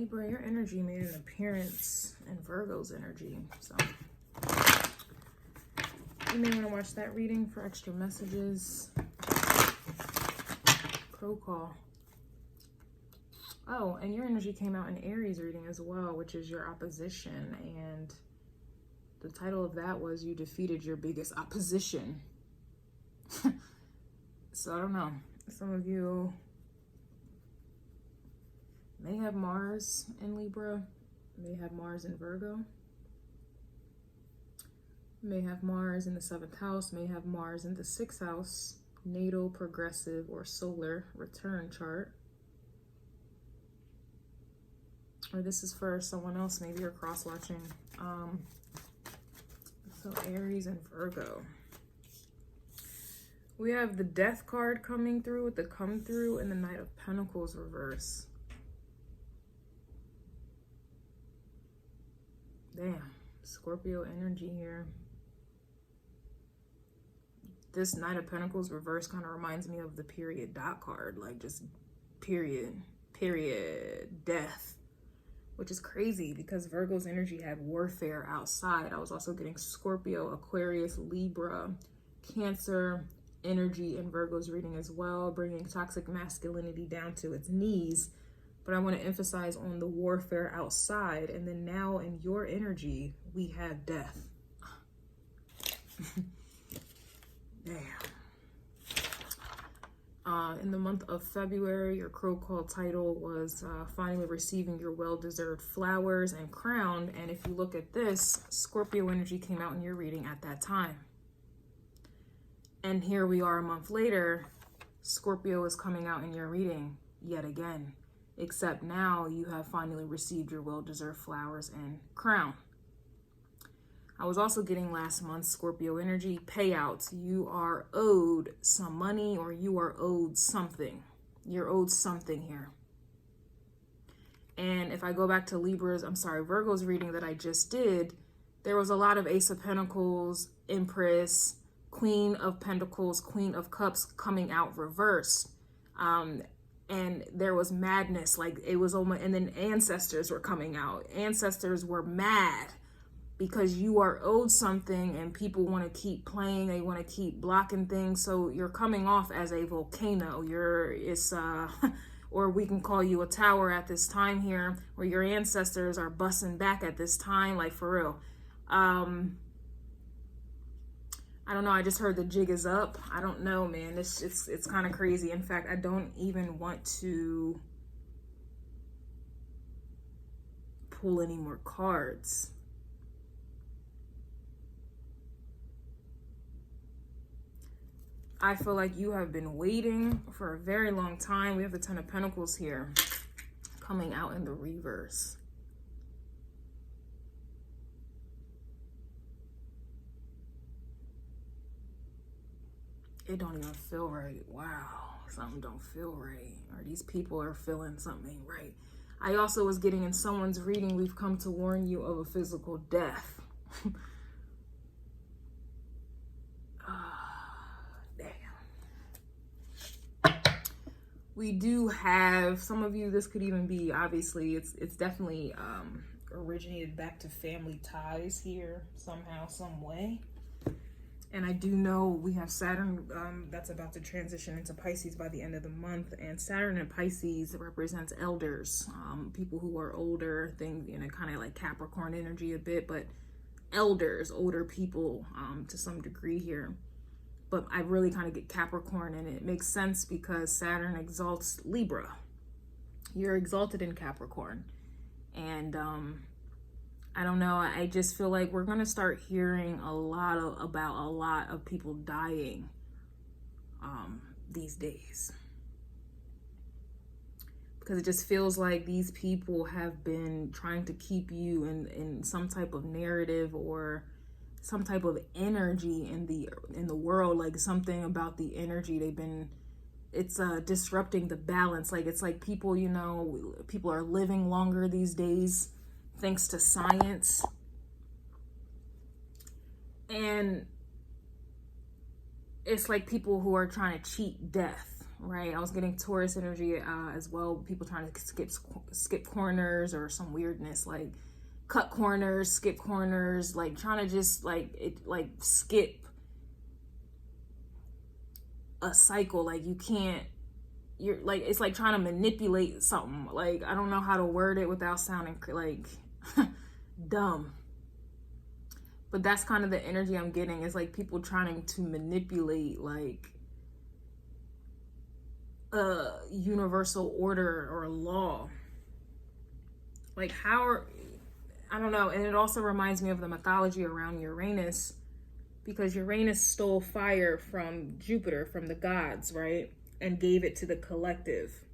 Libra, your energy made an appearance in Virgo's energy. So you may want to watch that reading for extra messages. Crow call. Oh, and your energy came out in Aries reading as well, which is your opposition. And the title of that was You Defeated Your Biggest Opposition. So I don't know. Some of you may have Mars in Libra, may have Mars in Virgo, may have Mars in the 7th house, may have Mars in the 6th house, natal, progressive, or solar return chart. Or this is for someone else, maybe you're cross-watching. So Aries and Virgo. We have the Death card coming through with the come through and the Knight of Pentacles reverse. Damn, Scorpio energy here. This Knight of Pentacles reverse kind of reminds me of the period dot card, like just period, death, which is crazy because Virgo's energy had warfare outside. I was also getting Scorpio, Aquarius, Libra, Cancer energy in Virgo's reading as well, bringing toxic masculinity down to its knees. But I want to emphasize on the warfare outside. And then now in your energy, we have death. Damn. In the month of February, your crow call title was finally receiving your well-deserved flowers and crown. And if you look at this, Scorpio energy came out in your reading at that time. And here we are a month later, Scorpio is coming out in your reading yet again. Except now you have finally received your well-deserved flowers and crown. I was also getting last month Scorpio energy payouts. You are owed some money or you are owed something. You're owed something here. And if I go back to Virgo's reading that I just did, there was a lot of Ace of Pentacles, Empress, Queen of Pentacles, Queen of Cups coming out reversed. And there was madness, like it was almost, and then ancestors were coming out. Ancestors were mad because you are owed something and people want to keep playing. They want to keep blocking things. So you're coming off as a volcano. Or we can call you a tower at this time here, where your ancestors are busting back at this time, like for real. I don't know. I just heard the jig is up. I don't know, man. It's kind of crazy. In fact, I don't even want to pull any more cards. I feel like you have been waiting for a very long time. We have the Ten of Pentacles here coming out in the reverse. It don't even feel right. Wow, something don't feel right. Or these people are feeling something ain't right. I also was getting in someone's reading, we've come to warn you of a physical death. Damn. We do have, some of you, this could even be, obviously, it's definitely originated back to family ties here, somehow, some way. And I do know we have Saturn that's about to transition into Pisces by the end of the month. And Saturn in Pisces represents elders, people who are older, things, you know, kind of like Capricorn energy a bit, but elders, older people to some degree here. But I really kind of get Capricorn, and it makes sense because Saturn exalts Libra. You're exalted in Capricorn. And I don't know. I just feel like we're going to start hearing about a lot of people dying these days. Because it just feels like these people have been trying to keep you in some type of narrative or some type of energy in the world, like something about the energy it's disrupting the balance. Like it's like people, you know, people are living longer these days thanks to science. And it's like people who are trying to cheat death, right? I was getting Taurus energy as well. People trying to skip corners or some weirdness, like cut corners, skip corners, like trying to just skip a cycle. Like you can't, you're like, it's like trying to manipulate something. Like, I don't know how to word it without sounding like dumb. But that's kind of the energy I'm getting. It's like people trying to manipulate like a universal order or law. Like I don't know. And it also reminds me of the mythology around Uranus, because Uranus stole fire from Jupiter, from the gods, right? And gave it to the collective.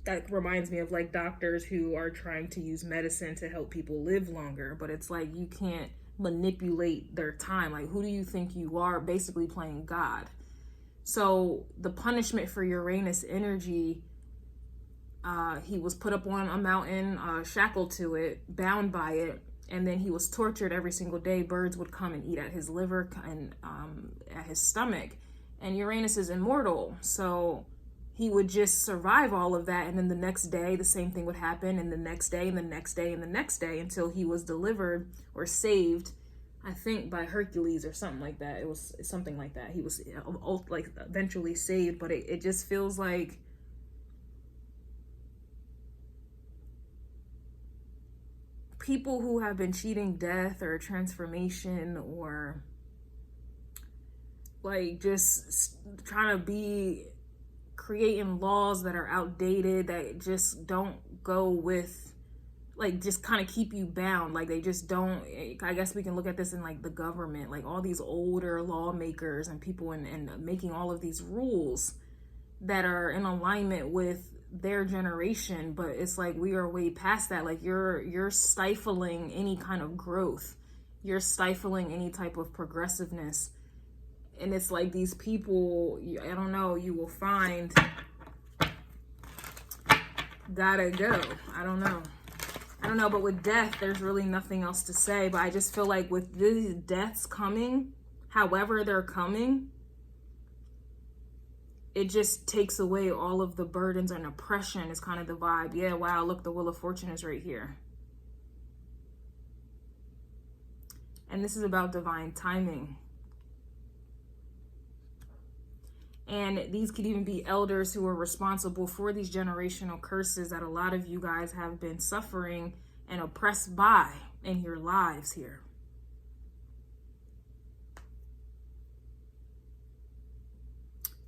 That reminds me of like doctors who are trying to use medicine to help people live longer, but it's like you can't manipulate their time. Like, who do you think you are? Basically playing God. So the punishment for Uranus energy, he was put up on a mountain, shackled to it, bound by it, and then he was tortured every single day. Birds would come and eat at his liver and at his stomach. And Uranus is immortal, so he would just survive all of that, and then the next day the same thing would happen, and the next day and the next day and the next day, until he was delivered or saved, I think by Hercules or something like that. It was something like that. He was like eventually saved, but it just feels like people who have been cheating death or transformation, or like just trying to be creating laws that are outdated, that just don't go with, like, just kind of keep you bound. Like, they just don't. I guess we can look at this in like the government, like all these older lawmakers and people and making all of these rules that are in alignment with their generation. But it's like we are way past that. Like you're stifling any kind of growth. You're stifling any type of progressiveness. And it's like these people, I don't know, you will find, gotta go. I don't know, but with death, there's really nothing else to say. But I just feel like with these deaths coming, however they're coming, it just takes away all of the burdens and oppression is kind of the vibe. Yeah, wow, look, the Wheel of Fortune is right here. And this is about divine timing. And these could even be elders who are responsible for these generational curses that a lot of you guys have been suffering and oppressed by in your lives here.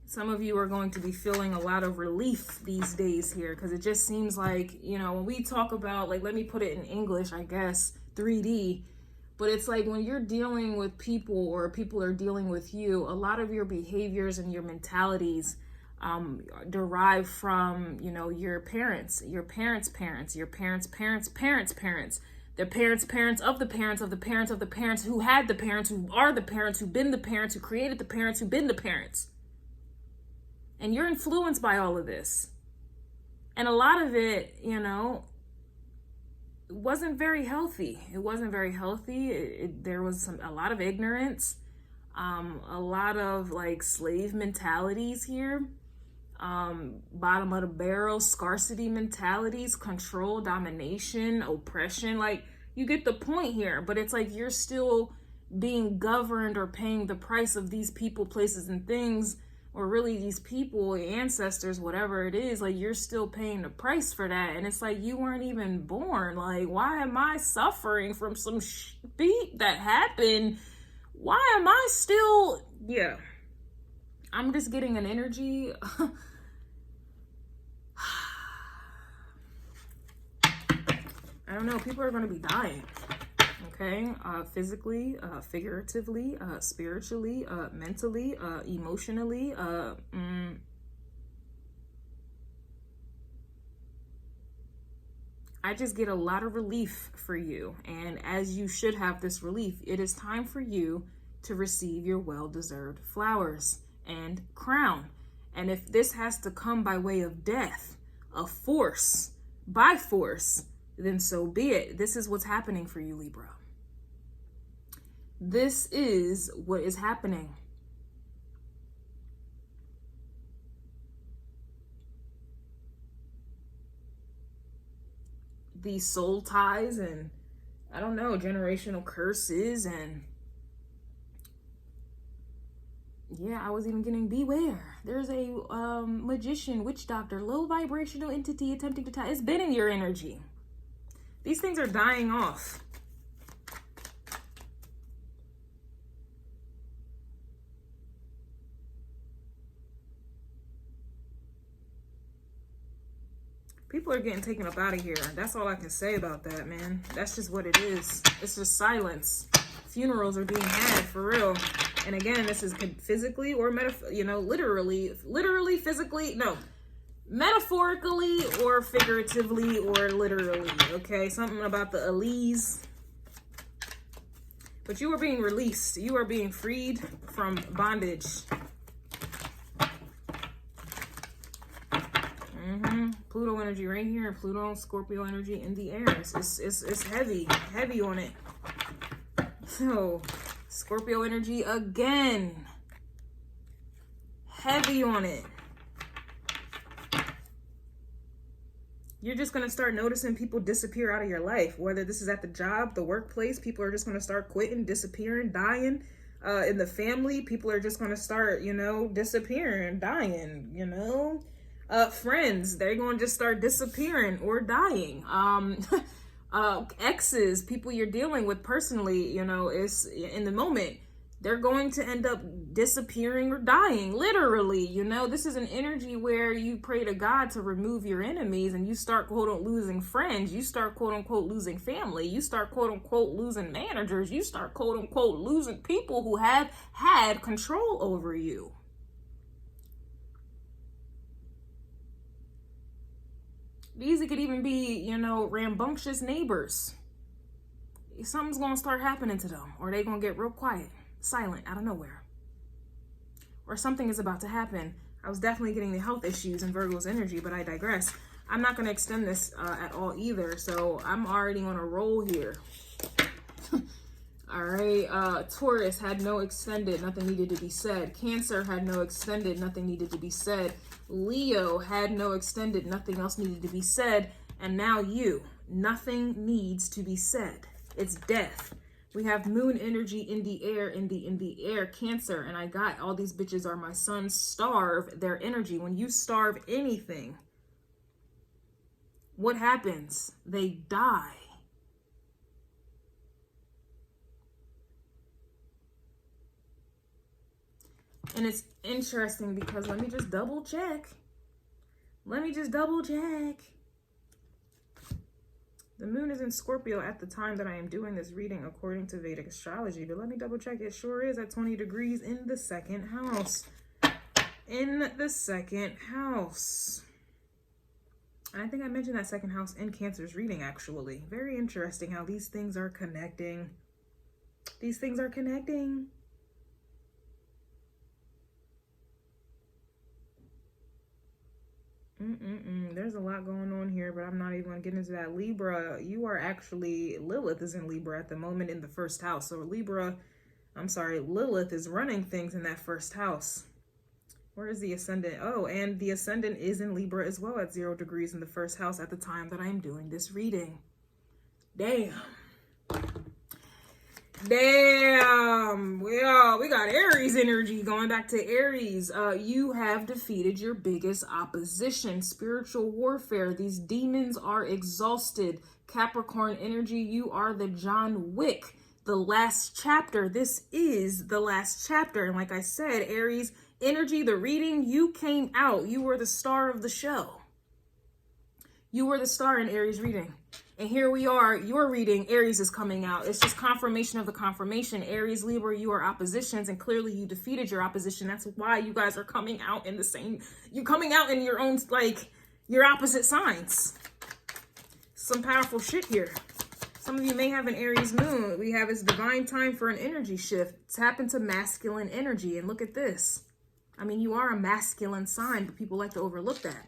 Some of you are going to be feeling a lot of relief these days here, because it just seems like, you know, when we talk about, like, let me put it in English, I guess, 3D. But it's like when you're dealing with people or people are dealing with you, a lot of your behaviors and your mentalities derive from, you know, your parents, your parents' parents, your parents' parents' parents' parents, their parents' parents of the parents of the parents of the parents who had the parents, who are the parents, who've been the parents, who created the parents, who've been the parents. And you're influenced by all of this. And a lot of it, you know, wasn't very healthy. It wasn't very healthy. There was a lot of ignorance, a lot of like slave mentalities here, bottom of the barrel, scarcity mentalities, control, domination, oppression. Like, you get the point here, but it's like you're still being governed or paying the price of these people, places, and things, or really these people, ancestors, whatever it is. Like, you're still paying the price for that. And it's like, you weren't even born. Like, why am I suffering from some beat that happened? Why am I still, yeah. I'm just getting an energy. I don't know. People are going to be dying. Okay, physically, figuratively, spiritually, mentally, emotionally. I just get a lot of relief for you. And as you should have this relief, it is time for you to receive your well-deserved flowers and crown. And if this has to come by way of death, of force, by force, then so be it. This is what's happening for you, Libra. This is what is happening. these soul ties and, I don't know, generational curses. And yeah, I was even getting beware. There's a magician, witch doctor, low vibrational entity attempting to tie. It's been in your energy. These things are dying off. People are getting taken up out of here. That's all I can say about that, man. That's just what it is. It's just silence. Funerals are being had, for real. And again, this is physically or literally, physically, no. Metaphorically or figuratively or literally, okay? Something about the Elise. But you are being released. You are being freed from bondage. Pluto energy right here, Pluto and Scorpio energy in the air. It's heavy on it. So Scorpio energy again, heavy on it. You're just gonna start noticing people disappear out of your life, whether this is at the job, the workplace. People are just gonna start quitting, disappearing, dying. In the family, people are just gonna start, disappearing, dying, friends, they're going to just start disappearing or dying. Exes, people you're dealing with personally, is in the moment, they're going to end up disappearing or dying, literally. This is an energy where you pray to God to remove your enemies, and you start quote unquote losing friends, you start quote unquote losing family, you start quote unquote losing managers, you start quote unquote losing people who have had control over you. These could even be, rambunctious neighbors. Something's going to start happening to them, or they're going to get real quiet, silent, out of nowhere. Or something is about to happen. I was definitely getting the health issues in Virgo's energy, but I digress. I'm not going to extend this at all either, so I'm already on a roll here. All right, Taurus had no extended, nothing needed to be said. Cancer had no extended, nothing needed to be said. Leo had no extended, nothing else needed to be said. And now you, nothing needs to be said. It's death. We have moon energy in the air, in the air, Cancer. And I got all these bitches are my sons. Starve their energy. When you starve anything, what happens? They die. And it's interesting because let me just double check. The moon is in Scorpio at the time that I am doing this reading according to Vedic astrology. But let me double check. It sure is at 20 degrees in the second house. In the second house. I think I mentioned that second house in Cancer's reading, actually. Very interesting how these things are connecting. These things are connecting. There's a lot going on here, but I'm not even going to get into that. Libra, you are actually, Lilith is in Libra at the moment in the first house. So Lilith is running things in that first house. Where is the ascendant? Oh, and the ascendant is in Libra as well at 0 degrees in the first house at the time that I am doing this reading. Damn. Well, we got Aries energy. Going back to Aries, you have defeated your biggest opposition. Spiritual warfare. These demons are exhausted. Capricorn energy, you are the John Wick. The last chapter. This is the last chapter. And like I said, Aries energy, the reading, you came out. You were the star of the show. You were the star in Aries reading. And here we are, your reading, Aries is coming out. It's just confirmation of the confirmation. Aries, Libra, you are oppositions, and clearly you defeated your opposition. That's why you guys are coming out in the same, you're coming out in your own, like, your opposite signs. Some powerful shit here. Some of you may have an Aries moon. We have this divine time for an energy shift. Tap into masculine energy, and look at this. I mean, you are a masculine sign, but people like to overlook that.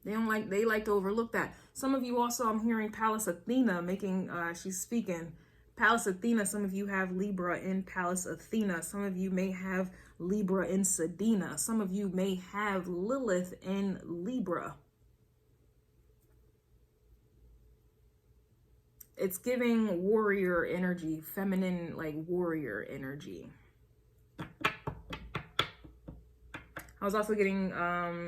They like to overlook that. Some of you also, I'm hearing Pallas Athena making, she's speaking. Pallas Athena, some of you have Libra in Pallas Athena. Some of you may have Libra in Sedina. Some of you may have Lilith in Libra. it's giving warrior energy, feminine, like warrior energy. I was also getting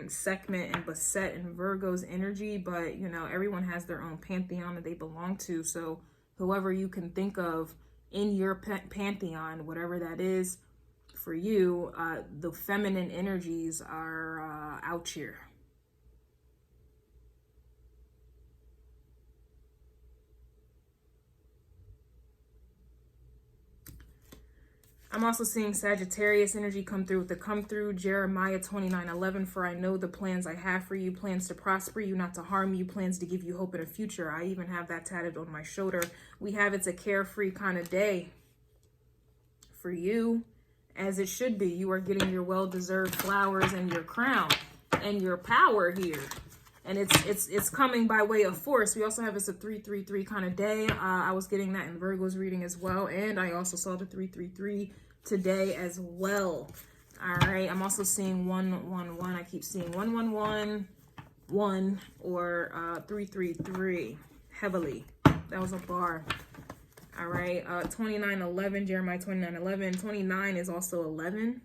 Sekhmet and Basset and Virgo's energy, but you know, everyone has their own pantheon that they belong to. So whoever you can think of in your pantheon, whatever that is for you, the feminine energies are out here. I'm also seeing Sagittarius energy come through with the come through, Jeremiah 29:11. For I know the plans I have for you, plans to prosper you, not to harm you, plans to give you hope in a future. I even have that tatted on my shoulder. We have it's a carefree kind of day for you, as it should be. You are getting your well-deserved flowers and your crown and your power here. And it's coming by way of force. We also have it's a 333 kind of day. I was getting that in Virgo's reading as well. And I also saw the 333 today as well. All right. I'm also seeing 111. I keep seeing 111, 1 or 333 heavily. That was a bar. All right. 29:11, Jeremiah 29:11. 29 is also 11.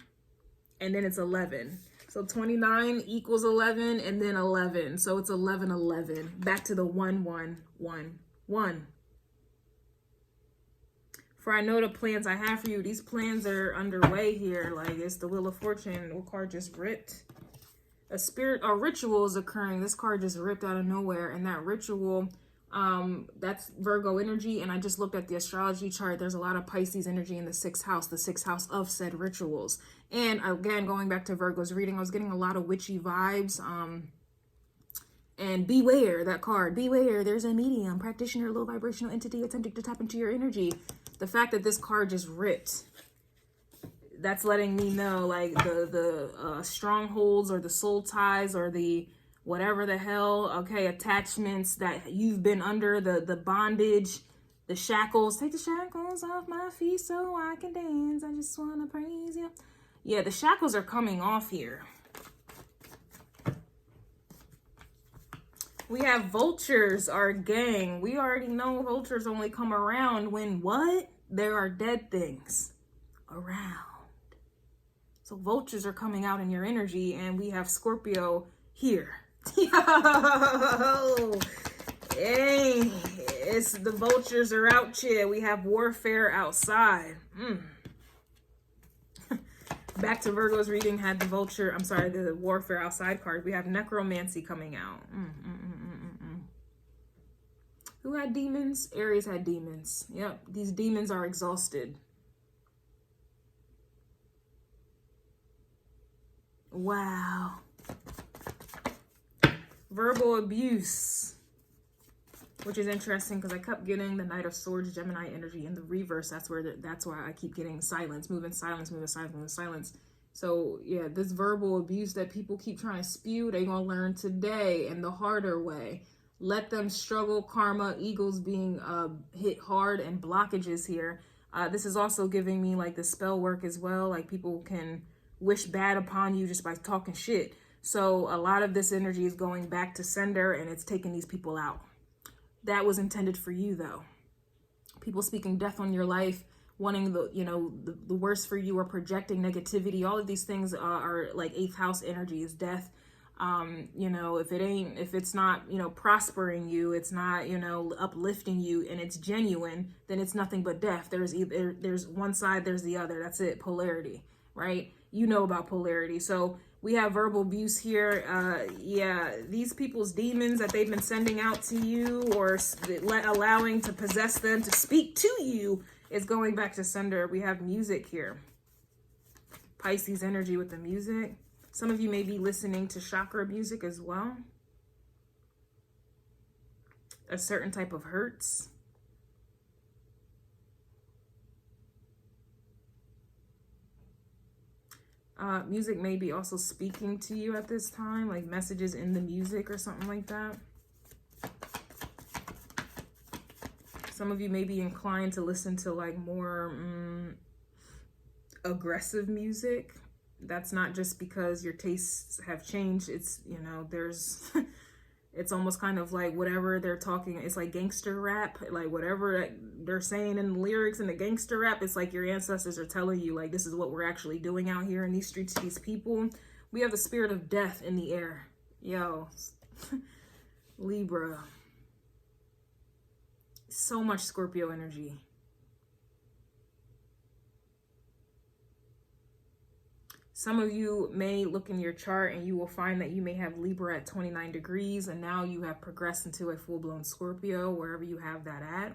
And then it's 11. So 29 equals 11 and then 11. So it's 11:11. Back to the 1111. For I know the plans I have for you. These plans are underway here. Like it's the Wheel of Fortune. What card just ripped? A ritual is occurring. This card just ripped out of nowhere. And that ritual, that's Virgo energy. And I just looked at the astrology chart. There's a lot of Pisces energy in the 6th house, the 6th house of said rituals. And again, going back to Virgo's reading, I was getting a lot of witchy vibes. And beware, that card, beware, there's a medium, practitioner, low vibrational entity attempting to tap into your energy. The fact that this card just ripped, that's letting me know like the strongholds or the soul ties or the whatever the hell, okay, attachments that you've been under, the bondage, the shackles. Take the shackles off my feet so I can dance. I just want to praise you. Yeah, the shackles are coming off here. We have vultures, our gang. We already know vultures only come around when what? There are dead things around. So vultures are coming out in your energy, and we have Scorpio here. Yo! Hey, it's the vultures are out here. We have warfare outside. Back to Virgo's reading had the vulture, I'm sorry, the warfare outside card. We have necromancy coming out. Who had demons? Aries had demons. Yep, these demons are exhausted. Wow. Verbal abuse, which is interesting because I kept getting the Knight of Swords, Gemini energy in the reverse. That's why I keep getting silence, moving silence, moving silence, moving silence. So yeah, this verbal abuse that people keep trying to spew, they gonna learn today in the harder way. Let them struggle, karma, egos being hit hard, and blockages here. This is also giving me like the spell work as well. Like people can wish bad upon you just by talking shit. So a lot of this energy is going back to sender, and it's taking these people out. That was intended for you though. People speaking death on your life, wanting the worst for you, or projecting negativity. All of these things are like 8th house energy is death. If it's not, prospering you, it's not, uplifting you, and it's genuine, then it's nothing but death. There's one side, there's the other. That's it. Polarity, right? You know about polarity. So we have verbal abuse here. Yeah, these people's demons that they've been sending out to you or allowing to possess them to speak to you is going back to sender. We have music here. Pisces energy with the music. Some of you may be listening to chakra music as well. A certain type of hurts. Music may be also speaking to you at this time, like messages in the music or something like that. Some of you may be inclined to listen to like more aggressive music. That's not just because your tastes have changed. It's, there's It's almost kind of like whatever they're talking, it's like gangster rap, like whatever they're saying in the lyrics in the gangster rap, it's like your ancestors are telling you, like, this is what we're actually doing out here in these streets to these people. We have the spirit of death in the air. Yo, Libra. So much Scorpio energy. Some of you may look in your chart and you will find that you may have Libra at 29 degrees and now you have progressed into a full-blown Scorpio, wherever you have that at.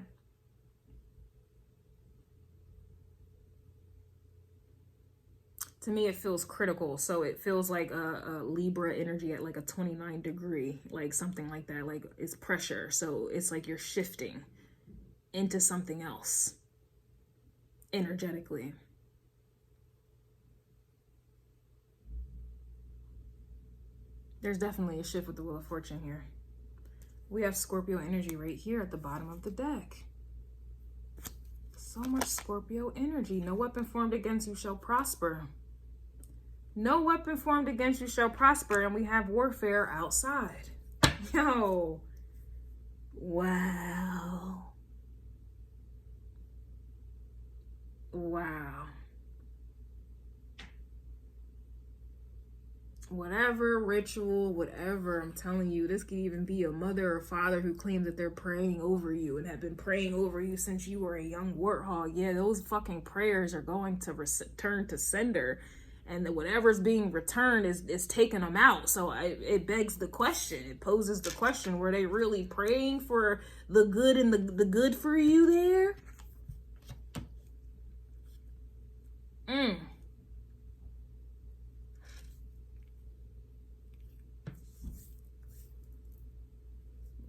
To me, it feels critical. So it feels like a Libra energy at like a 29 degree, like something like that. Like it's pressure. So it's like you're shifting into something else energetically. There's definitely a shift with the Wheel of Fortune here. We have Scorpio energy right here at the bottom of the deck. So much Scorpio energy. No weapon formed against you shall prosper. No weapon formed against you shall prosper. And we have warfare outside. Yo. Wow. Wow. Whatever ritual, whatever, I'm telling you, this could even be a mother or father who claims that they're praying over you and have been praying over you since you were a young warthog. Yeah, those fucking prayers are going to return to sender, and whatever's being returned is taking them out. So it begs the question, it poses the question, were they really praying for the good and the good for you there?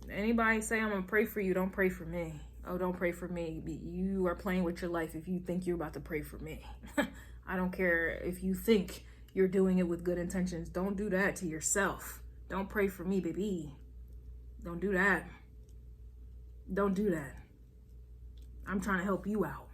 Anybody say I'm gonna pray for you, don't pray for me. Oh, don't pray for me. You are playing with your life if you think you're about to pray for me. I don't care if you think you're doing it with good intentions. Don't do that to yourself. Don't pray for me, baby. Don't do that. Don't do that. I'm trying to help you out.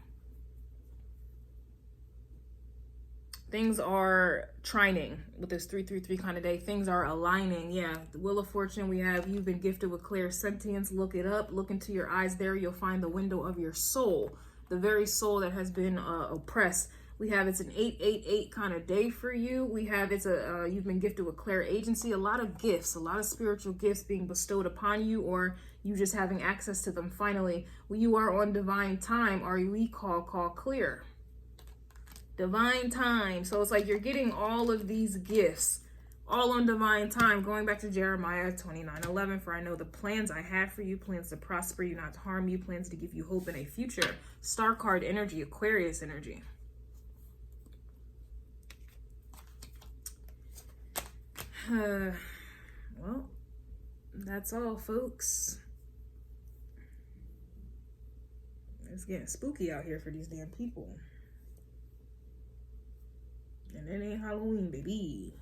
Things are trining with this 3-3-3 kind of day. Things are aligning. Yeah, the Wheel of Fortune, we have you've been gifted with clear sentience. Look it up. Look into your eyes there. You'll find the window of your soul, the very soul that has been oppressed. We have it's an 8-8-8 kind of day for you. We have it's a you've been gifted with clear agency. A lot of gifts, a lot of spiritual gifts being bestowed upon you, or you just having access to them finally. When you are on divine time, or we call clear. Divine time. So it's like you're getting all of these gifts all on divine time. Going back to Jeremiah 29:11, for I know the plans I have for you, plans to prosper you, not to harm you, plans to give you hope in a future. Star card energy, Aquarius energy. Well, that's all, folks. It's getting spooky out here for these damn people. And it ain't Halloween, baby.